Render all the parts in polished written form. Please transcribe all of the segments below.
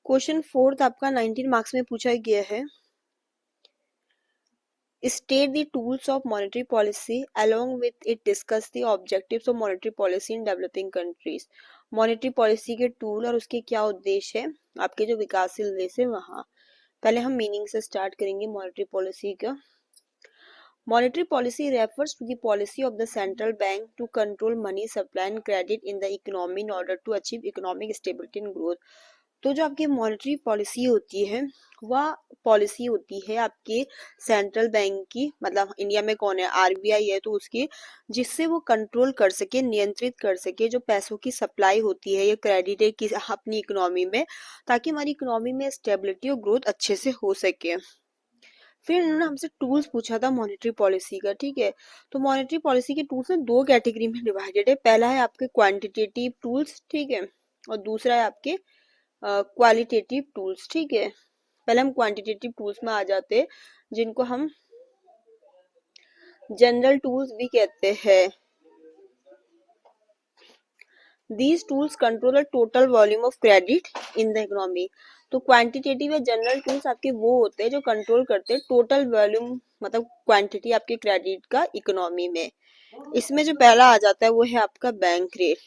Question 4 आपका 19 marks में पूछा गया है। State the tools of monetary policy along with it discuss the objectives of monetary policy in developing countries. Monetary policy के tool और उसके क्या उद्देश्य है आपके जो विकासशील देश है वहाँ। पहले हम मीनिंग से स्टार्ट करेंगे मॉनेटरी पॉलिसी का। Monetary policy refers to the policy of the central bank to control money supply and credit in the economy in order to achieve economic stability and growth। तो जो आपकी monetary policy होती है वह policy होती है आपके सेंट्रल बैंक की, मतलब इंडिया में कौन है, आरबीआई है, तो उसकी, जिससे वो कंट्रोल कर सके, नियंत्रित कर सके जो पैसों की सप्लाई होती है या क्रेडिट है कि अपनी इकोनॉमी में, ताकि हमारी इकोनॉमी में स्टेबिलिटी और ग्रोथ अच्छे से हो सके। फिर इन्होंने हमसे टूल्स पूछा था मॉनेटरी पॉलिसी का, ठीक है। तो मॉनेटरी पॉलिसी के टूल्स में दो कैटेगरी में डिवाइडेड है। पहला है आपके क्वांटिटेटिव टूल्स, ठीक है, और दूसरा है आपके क्वालिटेटिव टूल्स, ठीक है। पहले हम क्वांटिटेटिव टूल्स में आ जाते हैं, जिनको हम जनरल टूल्स भी कहते हैं। These tools control a total volume of credit in the economy। तो क्वांटिटेटिव या जनरल टूल्स आपके वो होते हैं जो कंट्रोल करते हैं टोटल वॉल्यूम, मतलब क्वांटिटी आपके क्रेडिट का इकोनॉमी में। इसमें जो पहला आ जाता है वो है आपका बैंक रेट।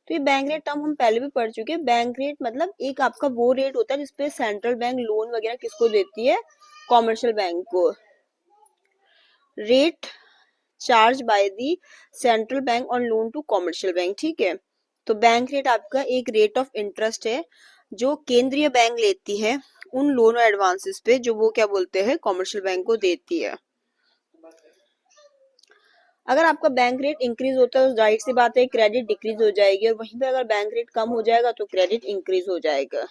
तो ये बैंक रेट टर्म हम पहले भी पढ़ चुके हैं। बैंक रेट मतलब एक आपका वो रेट होता है जिसपे सेंट्रल बैंक लोन वगैरह किसको देती है, कॉमर्शियल बैंक को। Rate charge by the central bank on loan to commercial bank, ठीक है। तो बैंक रेट आपका एक रेट ऑफ इंटरेस्ट है जो केंद्रीय बैंक लेती है उन लोन और एडवांसेस पे जो वो क्या बोलते हैं कॉमर्शियल बैंक को देती है। अगर आपका बैंक रेट इंक्रीज होता है तो जाहिर सी बात है क्रेडिट डिक्रीज हो जाएगी, और वहीं पे अगर बैंक रेट कम हो जाएगा तो क्रेडिट इंक्रीज हो जाएगा।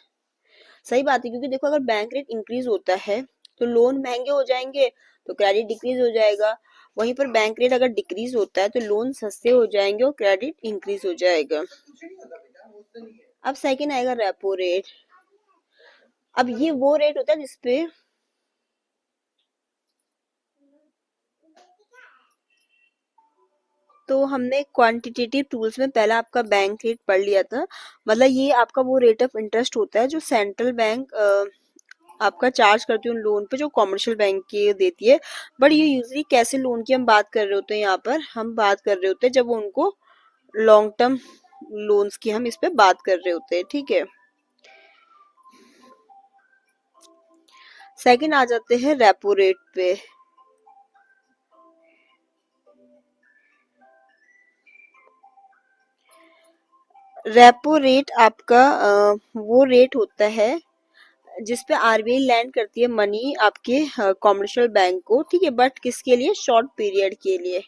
सही बात है, क्योंकि देखो अगर बैंक रेट इंक्रीज होता है तो लोन महंगे हो जाएंगे तो क्रेडिट डिक्रीज हो जाएगा। वहीं पर बैंक रेट अगर डिक्रीज होता है तो लोन सस्ते हो जाएंगे और क्रेडिट इंक्रीज हो जाएगा। अब सेकंड आएगा रेपो रेट। अब ये वो रेट होता है जिसपे तो हमने क्वांटिटेटिव टूल्स में पहला आपका बैंक रेट पढ़ लिया था। मतलब ये आपका वो रेट ऑफ इंटरेस्ट होता है जो सेंट्रल बैंक आपका चार्ज करती है उन लोन पे जो कॉमर्शियल बैंक की देती है। बट ये यूजली कैसे लोन की हम बात कर रहे होते हैं, यहाँ पर हम बात कर रहे होते हैं जब उनको लॉन्ग टर्म लोन्स की हम इस पे बात कर रहे होते हैं, ठीक है। सेकंड आ जाते हैं रेपो रेट पे। रेपो रेट आपका वो रेट होता है जिसपे आरबीआई लैंड करती है मनी आपके कॉमर्शियल बैंक को, ठीक है, बट किसके लिए, शॉर्ट पीरियड के लिए,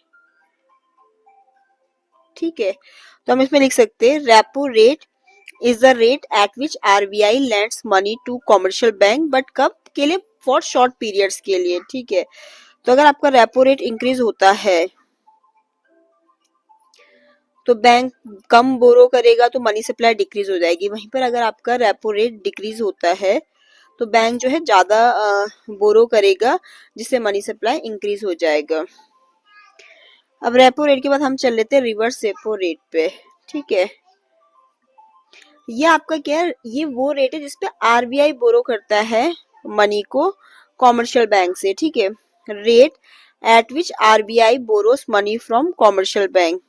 ठीक है। तो हम इसमें लिख सकते हैं repo rate is the rate at which RBI lends money to commercial bank, but कब के लिए, फॉर शॉर्ट पीरियड्स के लिए, ठीक है। तो अगर आपका रेपो रेट इंक्रीज होता है तो बैंक कम बोरो करेगा तो मनी सप्लाई डिक्रीज हो जाएगी। वहीं पर अगर आपका रेपो रेट डिक्रीज होता है तो बैंक जो है ज्यादा बोरो करेगा जिससे मनी सप्लाई इंक्रीज हो जाएगा। अब रेपो रेट के बाद हम चल लेते हैं रिवर्स रेपो रेट पे, ठीक है। ये आपका क्या है, ये वो रेट है जिसपे आरबीआई बोरो करता है मनी को कॉमर्शियल बैंक से, ठीक है। Rate at which RBI borrows money from commercial bank.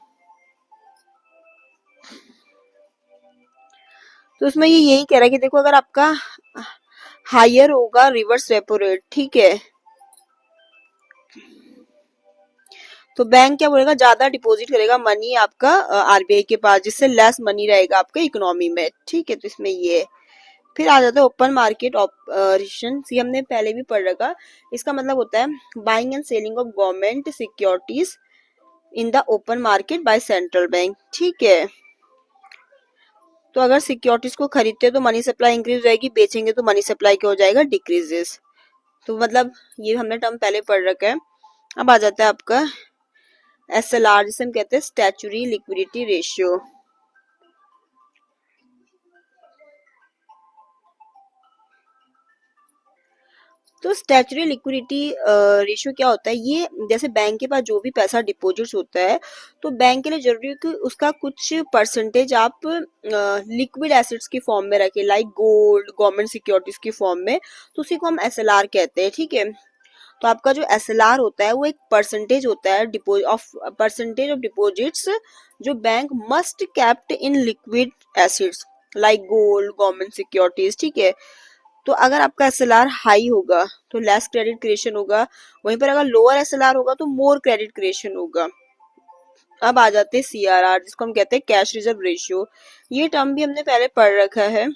तो उसमें ये यही कह रहा है कि देखो अगर आपका हायर होगा रिवर्स रेपो रेट, ठीक है, तो बैंक क्या बोलेगा, ज्यादा डिपॉजिट करेगा मनी आपका आरबीआई के पास, जिससे लेस मनी रहेगा आपके इकोनॉमी में, ठीक है। तो इसमें ये फिर आ जाता है ओपन मार्केट ऑपरेशन। ये हमने पहले भी पढ़ रखा। इसका मतलब होता है buying and selling of government securities in the open market by central bank, ठीक है। तो अगर सिक्योरिटीज को खरीदते हैं तो मनी सप्लाई इंक्रीज हो जाएगी, बेचेंगे तो मनी सप्लाई क्या हो जाएगा, डिक्रीजेस। तो मतलब ये हमने टर्म पहले पढ़ रखा है। अब आ जाता है आपका एसएलआर, जिसे हम कहते हैं स्टैचुरी लिक्विडिटी रेशियो। तो स्टैच्यूटरी लिक्विडिटी रेशियो क्या होता है, ये जैसे बैंक के पास जो भी पैसा डिपॉजिट्स होता है तो बैंक के लिए जरूरी है कि उसका कुछ परसेंटेज आप लिक्विड एसेट्स की फॉर्म में रखें, लाइक गोल्ड, गवर्नमेंट सिक्योरिटीज की फॉर्म में, तो उसी को हम एसएलआर कहते हैं, ठीक है। तो आपका जो एसएलआर होता है वो एक परसेंटेज होता है परसेंटेज ऑफ डिपॉजिट्स जो bank must kept in liquid acids like gold, government securities, ठीक है। तो अगर आपका एसएलआर हाई होगा तो लेस क्रेडिट क्रिएशन होगा, वहीं पर अगर लोअर एसएलआर होगा तो मोर क्रेडिट क्रिएशन होगा। अब आ जाते हैं सीआरआर, जिसको हम कहते हैं कैश रिजर्व रेशियो। ये टर्म भी हमने पहले पढ़ रखा है।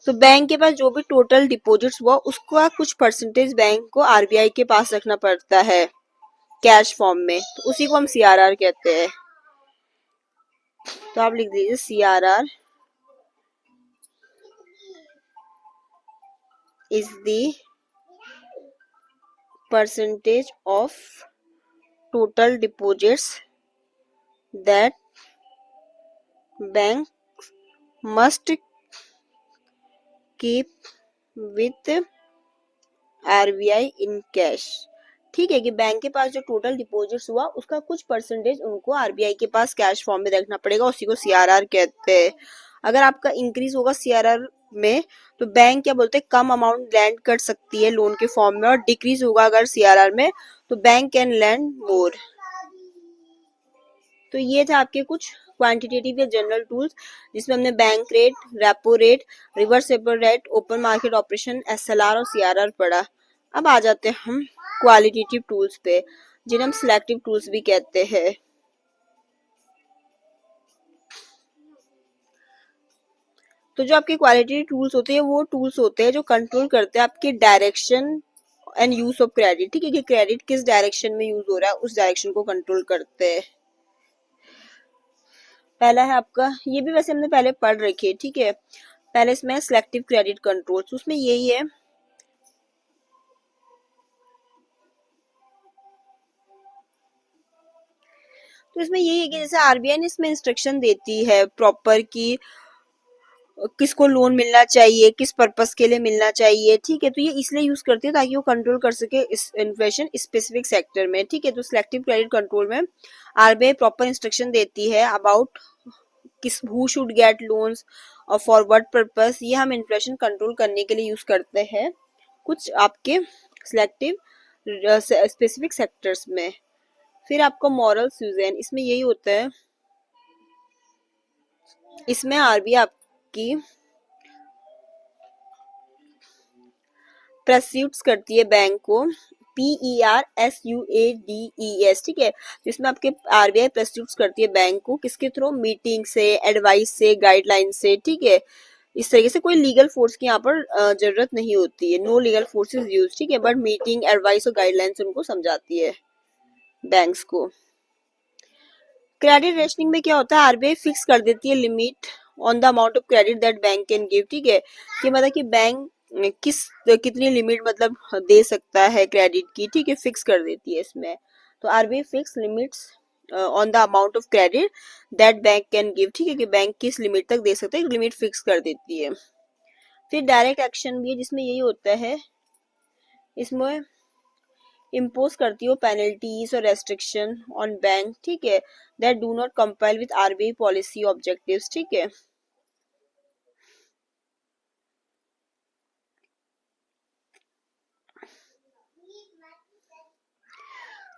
तो बैंक के पास जो भी टोटल डिपॉजिट्स हुआ उसका कुछ परसेंटेज बैंक को आरबीआई के पास रखना पड़ता है कैश फॉर्म में, तो उसी को हम सीआरआर कहते हैं। तो आप लिख दीजिए CRR is the percentage of total deposits that bank must keep with RBI in cash. ठीक है कि बैंक के पास जो टोटल डिपॉजिट्स हुआ उसका कुछ परसेंटेज उनको आरबीआई के पास कैश फॉर्म में रखना पड़ेगा, उसी को सीआरआर कहते हैं। अगर आपका इंक्रीज होगा सीआरआर में तो बैंक क्या बोलते हैं कम अमाउंट लैंड कर सकती है लोन के फॉर्म में, और डिक्रीज होगा अगर सीआरआर में तो बैंक कैन लैंड मोर। तो ये थे आपके कुछ क्वांटिटेटिव या जनरल टूल्स जिसमें हमने bank rate, repo rate, reverse repo rate, open market operation, SLR और सीआरआर पढ़ा। अब आ जाते हैं हम क्वालिटेटिव टूल्स पे, जिन्हें हम सिलेक्टिव टूल्स भी कहते हैं। तो जो आपके क्वालिटेटिव टूल्स होते हैं वो टूल्स होते हैं जो कंट्रोल करते हैं आपके direction and use of credit, ठीक है कि क्रेडिट किस डायरेक्शन में यूज हो रहा है उस डायरेक्शन को कंट्रोल करते हैं। पहला है आपका, ये भी वैसे हमने पहले पढ़ रखी है, ठीक है। पहले इसमें सिलेक्टिव क्रेडिट कंट्रोल, उसमें यही है तो इसमें यही है कि जैसे आरबीआई ने इसमें इंस्ट्रक्शन देती है प्रॉपर कि किसको लोन मिलना चाहिए, किस पर्पस के लिए मिलना चाहिए, ठीक है। तो ये इसलिए यूज करती है ताकि वो कंट्रोल कर सके इस इन्फ्लेशन स्पेसिफिक सेक्टर में, ठीक है। तो सिलेक्टिव क्रेडिट कंट्रोल में आरबीआई प्रॉपर इंस्ट्रक्शन देती है अबाउट किस हु शुड गेट लोन्स और फॉर व्हाट पर्पस। ये हम इन्फ्लेशन कंट्रोल करने के लिए यूज करते हैं कुछ आपके सिलेक्टिव स्पेसिफिक सेक्टर्स में। फिर आपको मॉरल सुजेन, इसमें यही होता है, इसमें आरबीआई आपकी प्रेस्यूट्स करती है बैंक को, PERSUADES, ठीक है। जिसमें आपके आरबीआई प्रेस्यूट्स करती है बैंक को किसके थ्रू, मीटिंग से, एडवाइस से, गाइडलाइन से, ठीक है। इस तरीके से कोई लीगल फोर्स की यहाँ पर जरूरत नहीं होती है, no legal force is use, ठीक है। बट मीटिंग, एडवाइस और गाइडलाइन से उनको समझाती है बैंक्स को। क्रेडिट रेशनिंग में क्या होता है, आरबीआई फिक्स कर देती है limit on the amount of credit that bank can give, ठीक है। कि मतलब कि बैंक किस कितनी लिमिट मतलब दे सकता है क्रेडिट की, ठीक है, फिक्स कर देती है इसमें। तो RBI fix limits on the amount of credit that bank can give, ठीक है, कि बैंक किस लिमिट तक दे सकते हैं, लिमिट फिक्स कर देती है। फिर डायरेक्ट एक्शन भी है जिसमें यही होता है, इसमें इम्पोज करती हो पेनल्टीज और रेस्ट्रिक्शन ऑन बैंक, ठीक है, that do not compile with RBI policy objectives, ठीक है।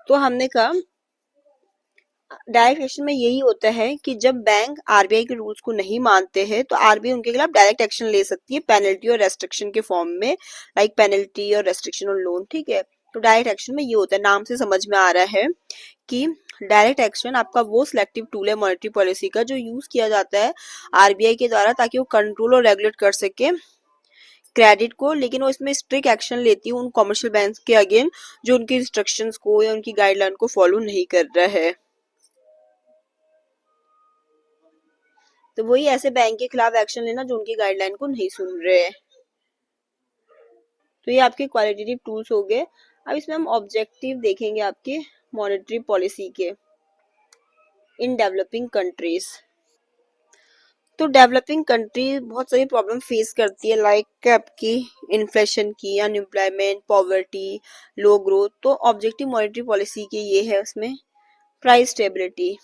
तो हमने कहा डायरेक्ट एक्शन में यही होता है कि जब बैंक आरबीआई के रूल्स को नहीं मानते हैं तो आरबीआई उनके खिलाफ डायरेक्ट एक्शन ले सकती है पेनल्टी और रेस्ट्रिक्शन के फॉर्म में, लाइक पेनल्टी और रेस्ट्रिक्शन ऑन लोन, ठीक है। तो डायरेक्ट एक्शन में ये होता है, नाम से समझ में आ रहा है कि डायरेक्ट एक्शन आपका वो सिलेक्टिव टूल है मॉनेटरी पॉलिसी का जो यूज किया जाता है आरबीआई के द्वारा ताकि वो कंट्रोल और रेगुलेट कर सके क्रेडिट को, लेकिन वो इसमें स्ट्रिक्ट एक्शन लेती है उन कॉमर्शियल बैंक के अगेन जो उनकी इंस्ट्रक्शंस को या उनकी गाइडलाइन को फॉलो नहीं कर रहा है। तो वही ऐसे बैंक के खिलाफ एक्शन लेना जो उनकी गाइडलाइन को नहीं सुन रहे हैं। तो ये आपके क्वालिटेटिव टूल्स हो गए। अब इसमें हम ऑब्जेक्टिव देखेंगे आपके मॉनेटरी पॉलिसी के इन डेवलपिंग कंट्रीज। तो डेवलपिंग कंट्री बहुत सारी प्रॉब्लम फेस करती है, लाइक आपकी इन्फ्लेशन की, अनएम्प्लॉयमेंट, पॉवर्टी, लो ग्रोथ। तो ऑब्जेक्टिव मॉनेटरी पॉलिसी की ये है उसमें प्राइस स्टेबिलिटी।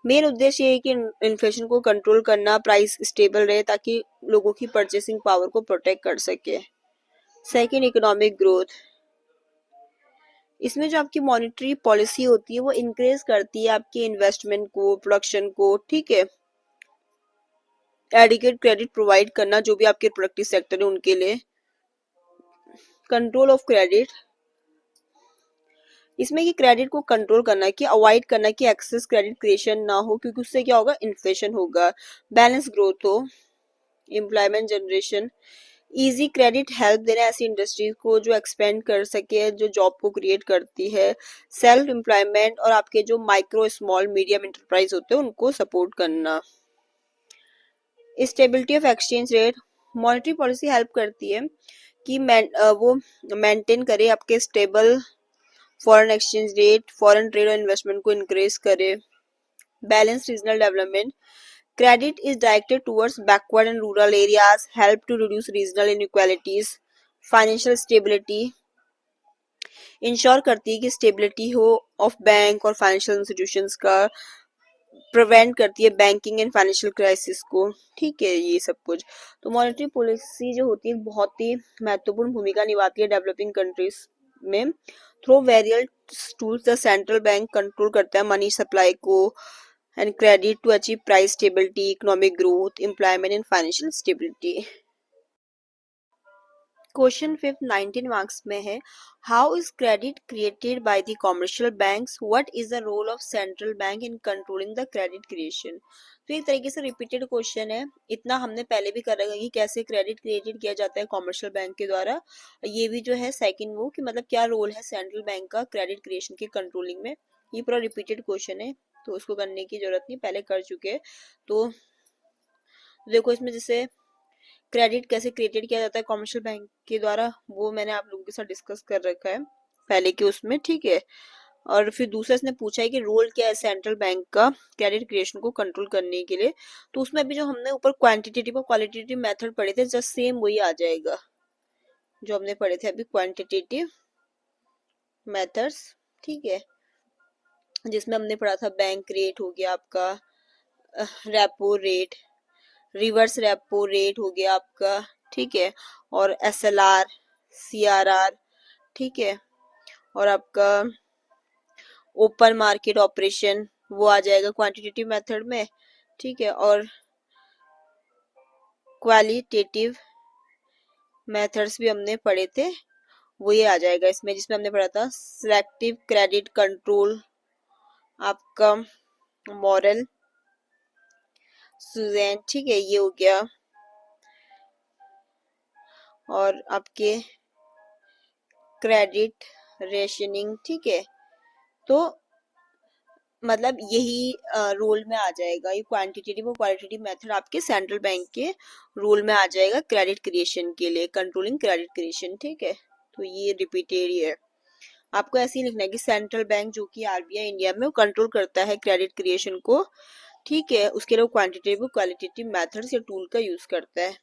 मेन उद्देश्य ये है कि इन्फ्लेशन को कंट्रोल करना, प्राइस स्टेबल रहे ताकि लोगों की परचेसिंग पावर को प्रोटेक्ट कर सके। Second, economic growth. इसमें जो आपकी मॉनेटरी पॉलिसी होती है वो इंक्रेज करती है आपके इन्वेस्टमेंट को, प्रोडक्शन को, ठीक है। एडिकेट क्रेडिट प्रोवाइड करना जो भी आपके प्रोडक्टिव सेक्टर है उनके लिए। कंट्रोल ऑफ क्रेडिट, इसमें कि क्रेडिट को कंट्रोल करना, कि अवॉइड करना कि एक्सेस क्रेडिट क्रिएशन ना हो, क्योंकि उससे क्या होगा, इन्फ्लेशन होगा। बैलेंस ग्रोथ हो, employment generation. Easy credit help देना ऐसी इंडस्ट्रीज को जो एक्सपेंड कर सके, जो जॉब को क्रिएट करती है। सेल्फ एम्प्लॉयमेंट और आपके जो माइक्रो स्मॉल मीडियम इंटरप्राइज होते हैं उनको सपोर्ट करना। Stability of exchange rate, monetary policy help करती है कि वो मेंटेन करे आपके stable foreign exchange rate, foreign trade और इन्वेस्टमेंट को इंक्रीज करे। Balance regional development, credit is directed towards backward and rural areas, help to reduce regional inequalities. Financial stability ensure करती है कि स्टेबिलिटी हो ऑफ बैंक और फाइनेंशियल इंस्टीट्यूशंस का, prevent करती है बैंकिंग एंड फाइनेंशियल क्राइसिस को, ठीक है, ये सब कुछ। तो मॉनेटरी पॉलिसी जो होती है बहुत ही महत्वपूर्ण भूमिका निभाती है डेवलपिंग कंट्रीज में। Through various tools the central bank control करता है मनी सप्लाई को and credit to achieve price stability, economic growth, employment and financial stability. Question fifth 19 marks में है, how is credit created by the commercial banks, what is the role of central bank in controlling the credit creation. तो एक तरीके से repeated question है, इतना हमने पहले भी कर रखा है कि कैसे क्रेडिट क्रिएटेड किया जाता है कमर्शियल बैंक के द्वारा। ये भी जो है सेकंड वो कि मतलब क्या रोल है सेंट्रल बैंक का क्रेडिट क्रिएशन के कंट्रोलिंग में। ये पूरा रिपीटेड क्वेश्चन है तो उसको करने की जरूरत नहीं, पहले कर चुके हैं। तो देखो इसमें जैसे क्रेडिट कैसे क्रिएटेड किया जाता है कमर्शियल बैंक के द्वारा, वो मैंने आप लोगों के साथ डिस्कस कर रखा है पहले के उसमें, ठीक है। और फिर दूसरा इसने पूछा है कि रोल क्या है सेंट्रल बैंक का क्रेडिट क्रिएशन को कंट्रोल करने के लिए। तो उसमें अभी जो हमने ऊपर क्वांटिटेटिव और क्वालिटेटिव मेथड पढ़े थे जस्ट सेम वही आ जाएगा जो हमने पढ़े थे अभी, क्वांटिटेटिव मेथड्स, ठीक है। जिसमें हमने पढ़ा था बैंक रेट हो गया आपका, repo rate, reverse repo rate हो गया आपका, ठीक है, और एसएलआर, सीआरआर, ठीक है, और आपका ओपन मार्केट ऑपरेशन वो आ जाएगा क्वांटिटेटिव मेथड में, ठीक है। और क्वालिटेटिव मेथड्स भी हमने पढ़े थे वो ये आ जाएगा इसमें, जिसमें हमने पढ़ा था सिलेक्टिव क्रेडिट कंट्रोल, आपका मॉरल सुजैन, ठीक है, ये हो गया। और आपके क्रेडिट रेशनिंग, ठीक है। तो मतलब यही रोल में आ जाएगा, ये क्वांटिटेटिव और क्वालिटेटिव मेथड आपके सेंट्रल बैंक के रोल में आ जाएगा क्रेडिट क्रिएशन के लिए, कंट्रोलिंग क्रेडिट क्रिएशन, ठीक है। तो ये रिपीटेड ही है, आपको ऐसे ही लिखना है कि सेंट्रल बैंक जो कि आरबीआई इंडिया में वो कंट्रोल करता है क्रेडिट क्रिएशन को, ठीक है। उसके लिए क्वांटिटेटिव क्वालिटेटिव मेथड्स या टूल का यूज करता है।